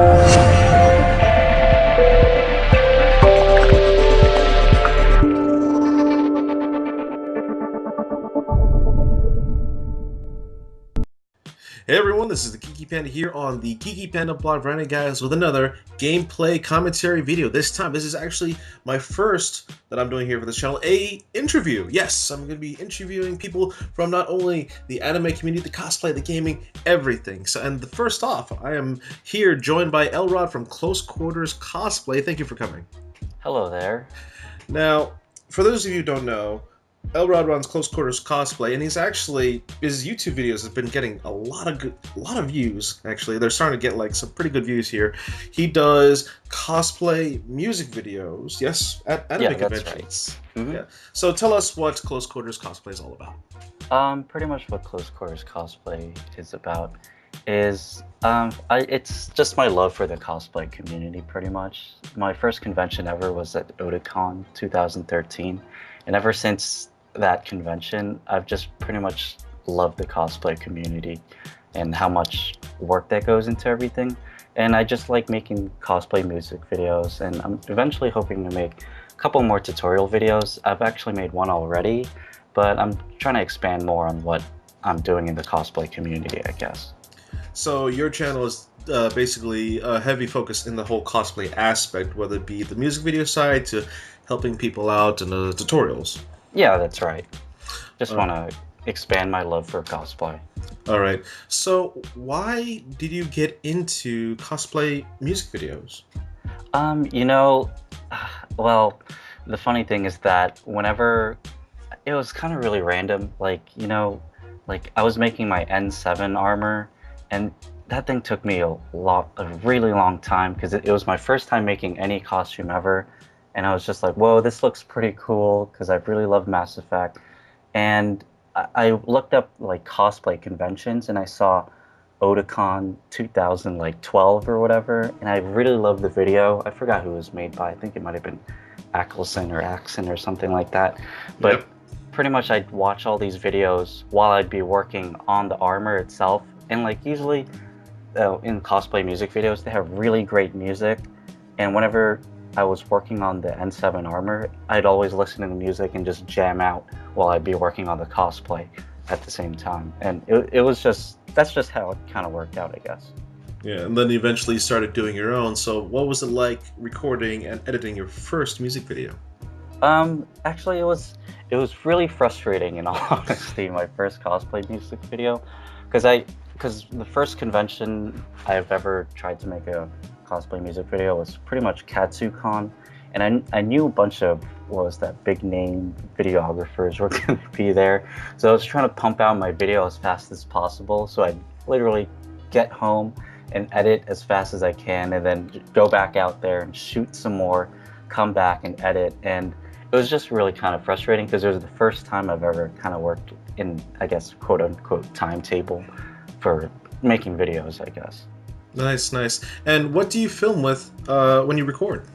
Hey everyone, this is the Geeky Panda here on the Geeky Panda blog, running guys with another gameplay commentary video. This time, this is actually my first that I'm doing here for this channel, a interview. Yes, I'm going to be interviewing people from not only the anime community, the cosplay, the gaming, everything. So, and first off, I am here joined by Elrod from Close Quarters Cosplay. Thank you for coming. Hello there. Now, for those of you who don't know, Elrod runs Close Quarters Cosplay, and his YouTube videos have been getting a lot of views. Actually, they're starting to get like some pretty good views here. He does cosplay music videos, yes, at anime conventions. That's right. Yeah. So tell us what Close Quarters Cosplay is all about. Pretty much what Close Quarters Cosplay is about is it's just my love for the cosplay community. Pretty much, my first convention ever was at Recon 2013, and ever since that convention, I've just pretty much loved the cosplay community and how much work that goes into everything. And I just like making cosplay music videos, and I'm eventually hoping to make a couple more tutorial videos. I've actually made one already, but I'm trying to expand more on what I'm doing in the cosplay community, I guess. So your channel is basically a heavy focus in the whole cosplay aspect, whether it be the music video side to helping people out in the tutorials. Yeah, that's right. Just want to expand my love for cosplay. All right. So why did you get into cosplay music videos? Well, the funny thing is that whenever it was kind of really random, like I was making my N7 armor, and that thing took me a really long time because it was my first time making any costume ever. And I was just like, whoa, this looks pretty cool, because I really love Mass Effect. And I looked up like cosplay conventions, and I saw Otakon 2012 or whatever, and I really loved the video. I forgot who it was made by. I think it might have been Axon or something like that. But Yep. Pretty much I'd watch all these videos while I'd be working on the armor itself. And like usually in cosplay music videos, they have really great music. And whenever I was working on the N7 armor, I'd always listen to the music and just jam out while I'd be working on the cosplay at the same time. And that's just how it kind of worked out, I guess. Yeah, and then you eventually started doing your own. So what was it like recording and editing your first music video? Actually, it was really frustrating, in all honesty, my first cosplay music video, because the first convention I've ever tried to make a cosplay music video was pretty much KatsuCon, and I knew a bunch of big name videographers were going to be there, so I was trying to pump out my video as fast as possible. So I'd literally get home and edit as fast as I can, and then go back out there and shoot some more, come back and edit. And it was just really kind of frustrating because it was the first time I've ever kind of worked in, I guess, quote unquote timetable for making videos, I guess. Nice, nice. And what do you film with when you record?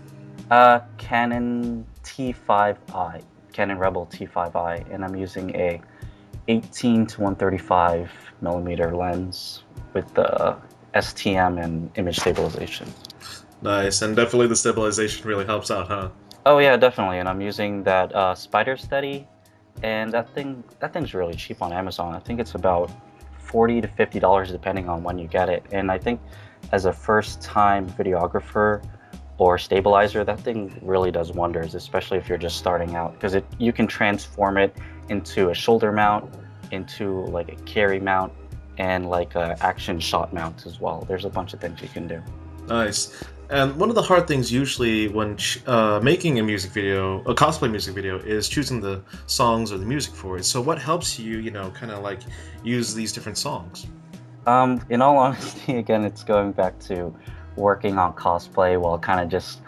Canon T5i, Canon Rebel T5i, and I'm using a 18 to 135 millimeter lens with the STM and image stabilization. Nice, and definitely the stabilization really helps out, huh? Oh yeah, definitely. And I'm using that Spider Steady, and that thing's really cheap on Amazon. I think it's about $40 to $50 depending on when you get it. And I think as a first-time videographer or stabilizer, that thing really does wonders, especially if you're just starting out, because you can transform it into a shoulder mount, into like a carry mount, and like a action shot mount as well. There's a bunch of things you can do. Nice. And one of the hard things usually when making a music video, a cosplay music video, is choosing the songs or the music for it. So what helps you, kind of like use these different songs? In all honesty, again, it's going back to working on cosplay while kind of just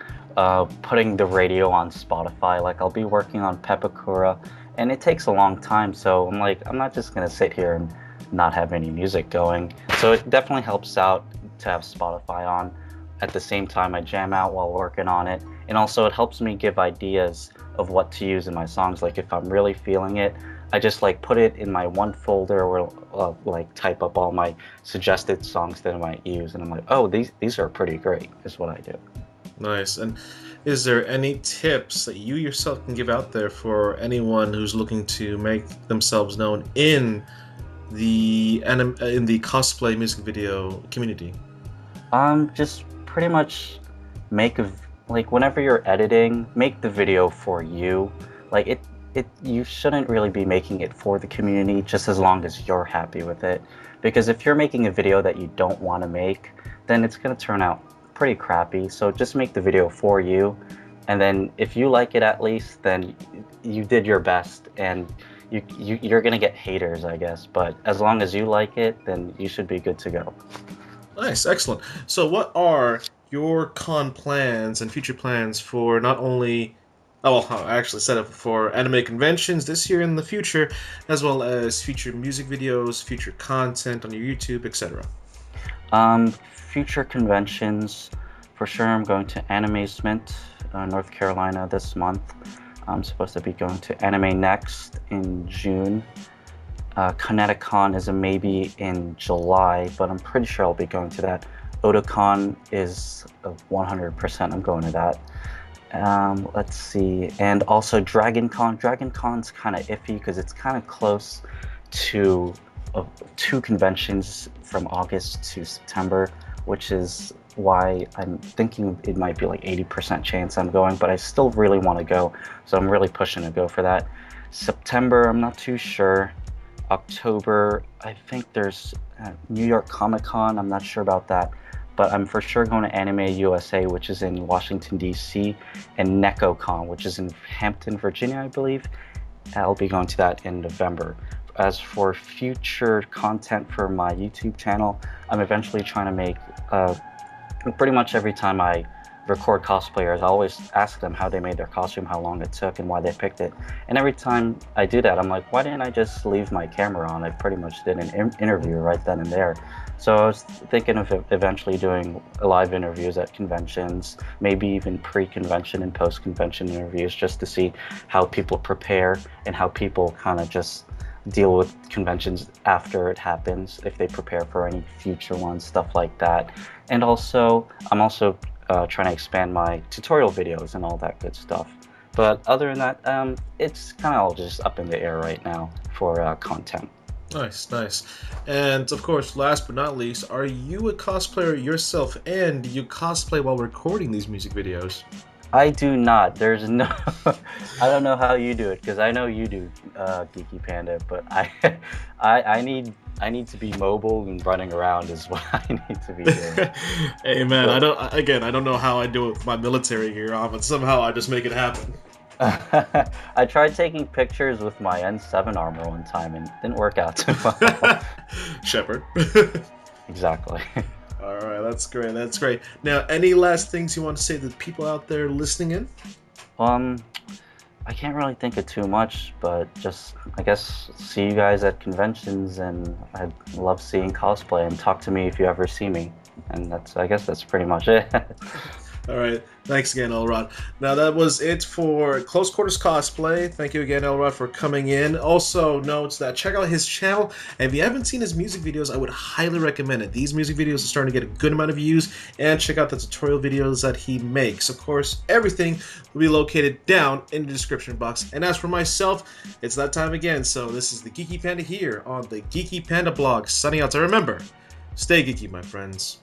putting the radio on Spotify. Like I'll be working on Pepakura, and it takes a long time. So I'm like, I'm not just gonna sit here and not have any music going. So it definitely helps out to have Spotify on. At the same time, I jam out while working on it. And also it helps me give ideas of what to use in my songs. Like if I'm really feeling it, I just like put it in my one folder or like type up all my suggested songs that I might use, and I'm like, oh, these are pretty great, is what I do. Nice. And is there any tips that you yourself can give out there for anyone who's looking to make themselves known in in the cosplay music video community? Just pretty much make a like whenever you're editing, make the video for you. Like you shouldn't really be making it for the community, just as long as you're happy with it. Because if you're making a video that you don't want to make, then it's gonna turn out pretty crappy. So just make the video for you, and then if you like it at least, then you did your best, and you're gonna get haters, I guess. But as long as you like it, then you should be good to go. Nice, excellent. So, what are your con plans and future plans for not only, oh, well, I actually set up for anime conventions this year and in the future, as well as future music videos, future content on your YouTube, etc. Future conventions, for sure. I'm going to Animasment, North Carolina this month. I'm supposed to be going to Anime Next in June. Kineticon is a maybe in July, but I'm pretty sure I'll be going to that. Otakon is 100%. I'm going to that. Let's see, and also DragonCon. DragonCon's kind of iffy because it's kind of close to two conventions from August to September, which is why I'm thinking it might be like 80% chance I'm going, but I still really want to go, so I'm really pushing to go for that. September, I'm not too sure. October, I think there's New York Comic Con. I'm not sure about that, but I'm for sure going to Anime USA, which is in Washington, D.C., and NecoCon, which is in Hampton, Virginia, I believe. I'll be going to that in November. As for future content for my YouTube channel, I'm eventually trying to make, pretty much every time I record cosplayers, I always ask them how they made their costume, how long it took, and why they picked it. And every time I do that, I'm like, why didn't I just leave my camera on? I pretty much did an interview right then and there. So I was thinking of eventually doing live interviews at conventions, maybe even pre-convention and post-convention interviews, just to see how people prepare and how people kind of just deal with conventions after it happens, if they prepare for any future ones, stuff like that. And also, I'm also trying to expand my tutorial videos and all that good stuff. But other than that, it's kind of all just up in the air right now for content. Nice, nice. And of course, last but not least, are you a cosplayer yourself, and do you cosplay while recording these music videos? I do not. There's no. I don't know how you do it, because I know you do, Geeky Panda. But I need to be mobile and running around is what I need to be doing. Hey man, I don't know how I do it with my military gear on, but somehow I just make it happen. I tried taking pictures with my N7 armor one time and it didn't work out too well. Shepard. Exactly. All right, that's great. That's great. Now, any last things you want to say to the people out there listening in? I can't really think of too much, but just, I guess, see you guys at conventions, and I love seeing cosplay, and talk to me if you ever see me. And I guess that's pretty much it. All right. Thanks again, Elrod. Now, that was it for Close Quarters Cosplay. Thank you again, Elrod, for coming in. Also, notes that check out his channel. And if you haven't seen his music videos, I would highly recommend it. These music videos are starting to get a good amount of views. And check out the tutorial videos that he makes. Of course, everything will be located down in the description box. And as for myself, it's that time again. So this is the Geeky Panda here on the Geeky Panda blog. Signing out to remember, stay geeky, my friends.